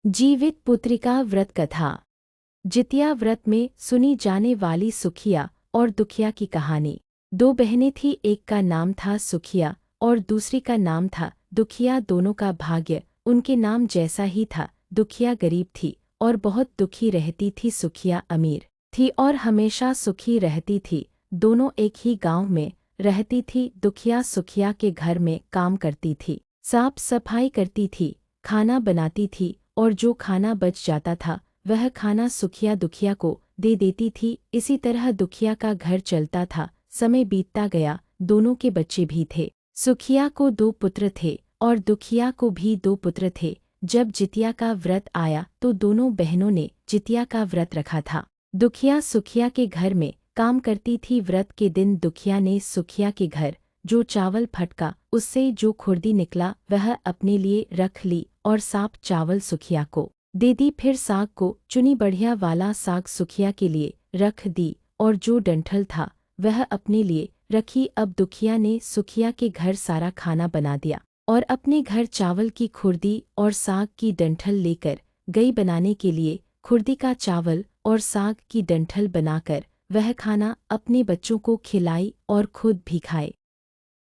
जीवित पुत्रिका व्रत कथा। जितिया व्रत में सुनी जाने वाली सुखिया और दुखिया की कहानी। दो बहनें थीं, एक का नाम था सुखिया और दूसरी का नाम था दुखिया। दोनों का भाग्य उनके नाम जैसा ही था। दुखिया गरीब थी और बहुत दुखी रहती थी। सुखिया अमीर थी और हमेशा सुखी रहती थी। दोनों एक ही गांव में रहती थी। दुखिया सुखिया के घर में काम करती थी, साफ सफाई करती थी, खाना बनाती थी और जो खाना बच जाता था वह खाना सुखिया दुखिया को दे देती थी। इसी तरह दुखिया का घर चलता था। समय बीतता गया, दोनों के बच्चे भी थे। सुखिया को 2 पुत्र थे और दुखिया को भी 2 पुत्र थे। जब जितिया का व्रत आया तो दोनों बहनों ने जितिया का व्रत रखा था। दुखिया सुखिया के घर में काम करती थी। व्रत के दिन दुखिया ने सुखिया के घर जो चावल फटका उससे जो खुर्दी निकला वह अपने लिए रख ली और साफ चावल सुखिया को दे दी। फिर साग को चुनी बढ़िया वाला साग सुखिया के लिए रख दी और जो डंठल था वह अपने लिए रखी। अब दुखिया ने सुखिया के घर सारा खाना बना दिया और अपने घर चावल की खुर्दी और साग की डंठल लेकर गई बनाने के लिए। खुर्दी का चावल और साग की डंठल बनाकर वह खाना अपने बच्चों को खिलाई और खुद भी खाए।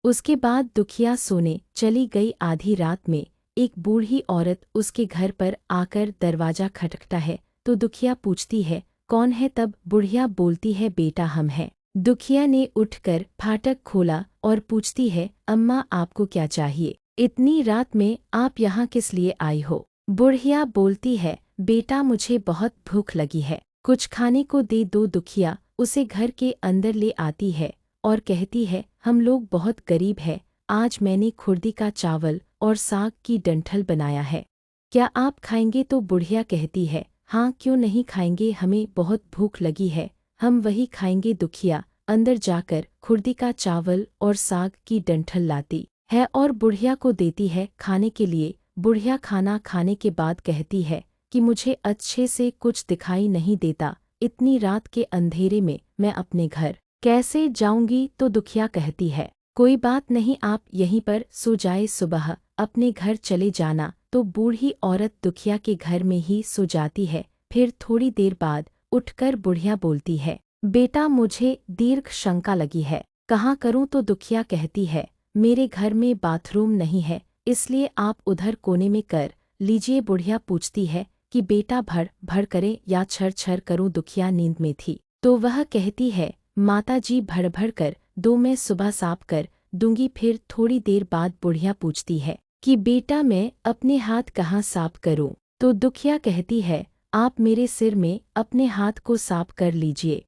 उसके बाद दुखिया सोने चली गई। आधी रात में एक बूढ़ी औरत उसके घर पर आकर दरवाजा खटखटा है तो दुखिया पूछती है, कौन है? तब बुढ़िया बोलती है, बेटा हम हैं। दुखिया ने उठकर फाटक खोला और पूछती है, अम्मा आपको क्या चाहिए? इतनी रात में आप यहाँ किस लिए आई हो? बुढ़िया बोलती है, बेटा मुझे बहुत भूख लगी है, कुछ खाने को दे दो। दुखिया उसे घर के अंदर ले आती है और कहती है, हम लोग बहुत गरीब हैं, आज मैंने खुर्दी का चावल और साग की डंठल बनाया है, क्या आप खाएंगे? तो बुढ़िया कहती है, हाँ क्यों नहीं खाएंगे, हमें बहुत भूख लगी है, हम वही खाएंगे। दुखिया अंदर जाकर खुर्दी का चावल और साग की डंठल लाती है और बुढ़िया को देती है खाने के लिए। बुढ़िया खाना खाने के बाद कहती है कि मुझे अच्छे से कुछ दिखाई नहीं देता, इतनी रात के अंधेरे में मैं अपने घर कैसे जाऊंगी? तो दुखिया कहती है, कोई बात नहीं, आप यहीं पर सो जाए, सुबह अपने घर चले जाना। तो बूढ़ी औरत दुखिया के घर में ही सो जाती है। फिर थोड़ी देर बाद उठकर बुढ़िया बोलती है, बेटा मुझे दीर्घ शंका लगी है, कहाँ करूं? तो दुखिया कहती है, मेरे घर में बाथरूम नहीं है, इसलिए आप उधर कोने में कर लीजिए। बुढ़िया पूछती है कि बेटा भड़ भड़ करे या छर छर करूं? दुखिया नींद में थी तो वह कहती है, माता जी भड़भड़ कर दो, मैं सुबह साफ कर दूंगी। फिर थोड़ी देर बाद बुढ़िया पूछती है कि बेटा मैं अपने हाथ कहाँ साफ करूं? तो दुखिया कहती है, आप मेरे सिर में अपने हाथ को साफ कर लीजिए।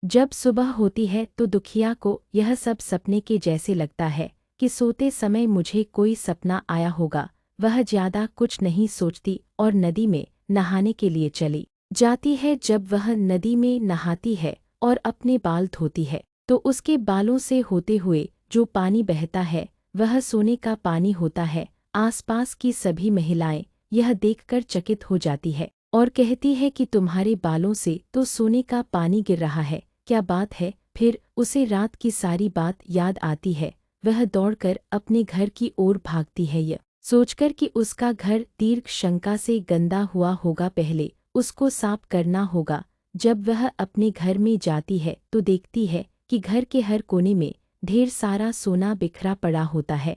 जब सुबह होती है तो दुखिया को यह सब सपने के जैसे लगता है कि सोते समय मुझे कोई सपना आया होगा। वह ज्यादा कुछ नहीं सोचती और नदी में नहाने के लिए चली जाती है। जब वह नदी में नहाती है और अपने बाल धोती है तो उसके बालों से होते हुए जो पानी बहता है वह सोने का पानी होता है। आसपास की सभी महिलाएं यह देखकर चकित हो जाती है और कहती है कि तुम्हारे बालों से तो सोने का पानी गिर रहा है, क्या बात है? फिर उसे रात की सारी बात याद आती है। वह दौड़कर अपने घर की ओर भागती है, यह सोचकर कि उसका घर दीर्घ शंका से गंदा हुआ होगा, पहले उसको साफ करना होगा। जब वह अपने घर में जाती है तो देखती है कि घर के हर कोने में ढेर सारा सोना बिखरा पड़ा होता है।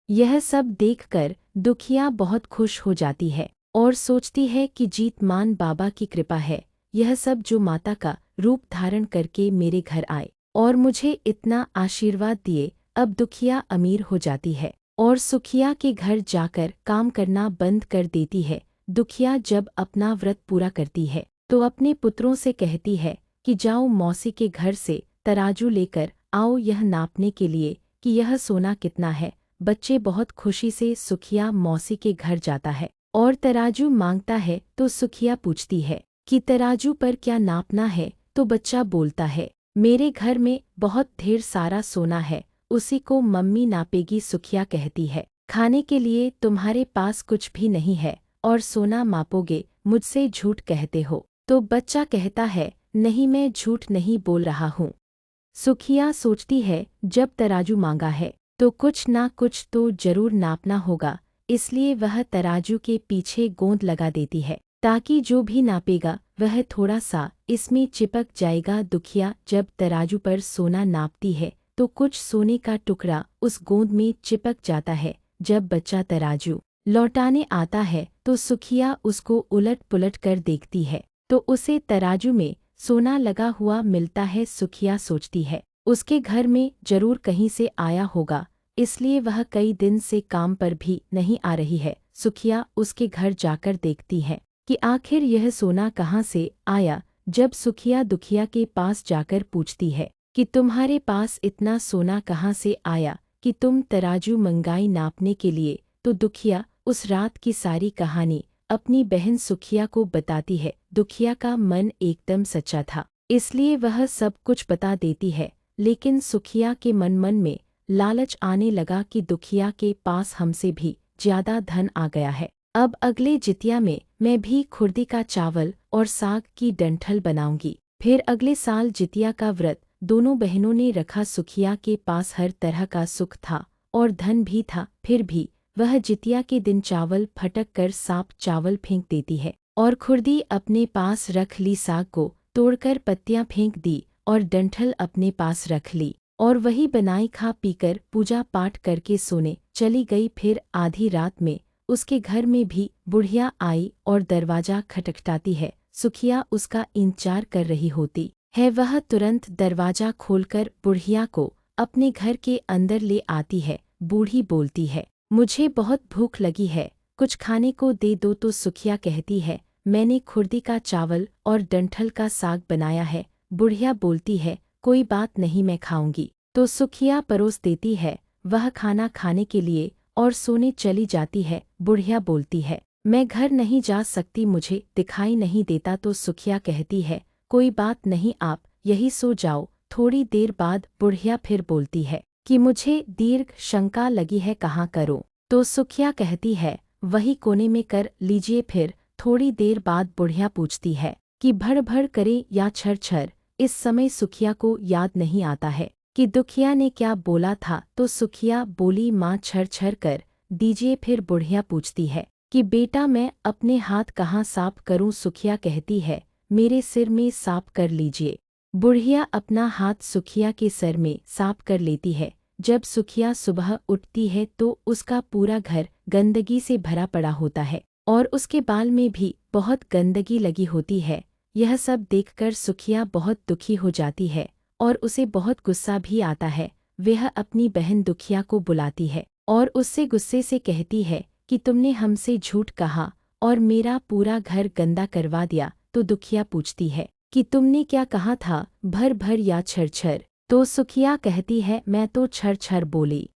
यह सब देखकर दुखिया बहुत खुश हो जाती है और सोचती है कि जीतमान बाबा की कृपा है, यह सब जो माता का रूप धारण करके मेरे घर आए और मुझे इतना आशीर्वाद दिए। अब दुखिया अमीर हो जाती है और सुखिया के घर जाकर काम करना बंद कर देती है। दुखिया जब अपना व्रत पूरा करती है तो अपने पुत्रों से कहती है कि जाओ मौसी के घर से तराजू लेकर आओ, यह नापने के लिए कि यह सोना कितना है। बच्चे बहुत खुशी से सुखिया मौसी के घर जाता है और तराजू मांगता है तो सुखिया पूछती है कि तराजू पर क्या नापना है? तो बच्चा बोलता है, मेरे घर में बहुत ढेर सारा सोना है, उसी को मम्मी नापेगी। सुखिया कहती है, खाने के लिए तुम्हारे पास कुछ भी नहीं है और सोना मापोगे, मुझसे झूठ कहते हो? तो बच्चा कहता है, नहीं मैं झूठ नहीं बोल रहा हूँ। सुखिया सोचती है, जब तराजू मांगा है तो कुछ ना कुछ तो जरूर नापना होगा, इसलिए वह तराजू के पीछे गोंद लगा देती है ताकि जो भी नापेगा वह थोड़ा सा इसमें चिपक जाएगा। दुखिया जब तराजू पर सोना नापती है तो कुछ सोने का टुकड़ा उस गोंद में चिपक जाता है। जब बच्चा तराजू लौटाने आता है तो सुखिया उसको उलट पुलट कर देखती है तो उसे तराजू में सोना लगा हुआ मिलता है। सुखिया सोचती है उसके घर में जरूर कहीं से आया होगा, इसलिए वह कई दिन से काम पर भी नहीं आ रही है। सुखिया उसके घर जाकर देखती है कि आखिर यह सोना कहाँ से आया। जब सुखिया दुखिया के पास जाकर पूछती है कि तुम्हारे पास इतना सोना कहाँ से आया कि तुम तराजू मंगाई नापने के लिए, तो दुखिया उस रात की सारी कहानी अपनी बहन सुखिया को बताती है। दुखिया का मन एकदम सच्चा था, इसलिए वह सब कुछ बता देती है। लेकिन सुखिया के मन में लालच आने लगा कि दुखिया के पास हमसे भी ज्यादा धन आ गया है। अब अगले जितिया में मैं भी खुर्दी का चावल और साग की डंठल बनाऊंगी। फिर अगले साल जितिया का व्रत दोनों बहनों ने रखा। सुखिया के पास हर तरह का सुख था और धन भी था, फिर भी वह जितिया के दिन चावल फटक कर साफ चावल फेंक देती है और खुर्दी अपने पास रख ली। साग को तोड़कर पत्तियां फेंक दी और डंठल अपने पास रख ली और वही बनाई खा पीकर पूजा पाठ करके सोने चली गई। फिर आधी रात में उसके घर में भी बुढ़िया आई और दरवाजा खटखटाती है। सुखिया उसका इंतजार कर रही होती है। वह तुरंत दरवाजा खोलकर बुढ़िया को अपने घर के अंदर ले आती है। बूढ़ी बोलती है, मुझे बहुत भूख लगी है, कुछ खाने को दे दो। तो सुखिया कहती है, मैंने खुर्दी का चावल और डंठल का साग बनाया है। बुढ़िया बोलती है, कोई बात नहीं, मैं खाऊंगी। तो सुखिया परोस देती है। वह खाना खाने के लिए और सोने चली जाती है। बुढ़िया बोलती है, मैं घर नहीं जा सकती, मुझे दिखाई नहीं देता। तो सुखिया कहती है, कोई बात नहीं, आप यही सो जाओ। थोड़ी देर बाद बुढ़िया फिर बोलती है कि मुझे दीर्घ शंका लगी है, कहाँ करूं? तो सुखिया कहती है, वही कोने में कर लीजिए। फिर थोड़ी देर बाद बुढ़िया पूछती है कि भड़ भड़ करे या छर छर। इस समय सुखिया को याद नहीं आता है कि दुखिया ने क्या बोला था। तो सुखिया बोली, माँ छर छर कर दीजिए। फिर बुढ़िया पूछती है कि बेटा मैं अपने हाथ कहाँ साफ करूं? सुखिया कहती है, मेरे सिर में साफ कर लीजिए। बुढ़िया अपना हाथ सुखिया के सर में साफ कर लेती है। जब सुखिया सुबह उठती है तो उसका पूरा घर गंदगी से भरा पड़ा होता है और उसके बाल में भी बहुत गंदगी लगी होती है। यह सब देखकर सुखिया बहुत दुखी हो जाती है और उसे बहुत गुस्सा भी आता है। वह अपनी बहन दुखिया को बुलाती है और उससे गुस्से से कहती है कि तुमने हमसे झूठ कहा और मेरा पूरा घर गंदा करवा दिया। तो दुखिया पूछती है कि तुमने क्या कहा था, भर भर या छर छर? तो सुखिया कहती है, मैं तो छर छर बोली।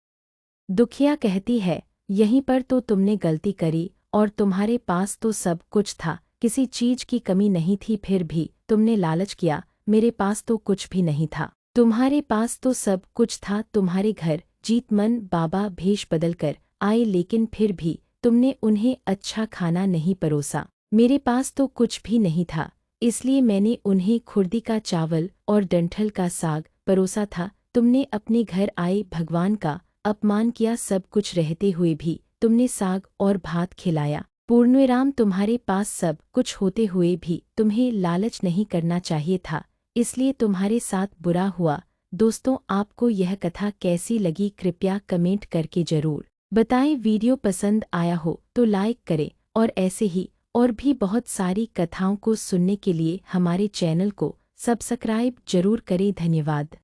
दुखिया कहती है, यहीं पर तो तुमने गलती करी और तुम्हारे पास तो सब कुछ था, किसी चीज की कमी नहीं थी, फिर भी तुमने लालच किया। मेरे पास तो कुछ भी नहीं था, तुम्हारे पास तो सब कुछ था। तुम्हारे घर जीतमन बाबा भेष बदल कर आए, लेकिन फिर भी तुमने उन्हें अच्छा खाना नहीं परोसा। मेरे पास तो कुछ भी नहीं था, इसलिए मैंने उन्हें खुर्दी का चावल और डंठल का साग परोसा था। तुमने अपने घर आए भगवान का अपमान किया, सब कुछ रहते हुए भी तुमने साग और भात खिलाया। पूर्णविराम, तुम्हारे पास सब कुछ होते हुए भी तुम्हें लालच नहीं करना चाहिए था, इसलिए तुम्हारे साथ बुरा हुआ। दोस्तों, आपको यह कथा कैसी लगी कृपया कमेंट करके जरूर बताएं। वीडियो पसंद आया हो तो लाइक करें और ऐसे ही और भी बहुत सारी कथाओं को सुनने के लिए हमारे चैनल को सब्सक्राइब जरूर करें। धन्यवाद।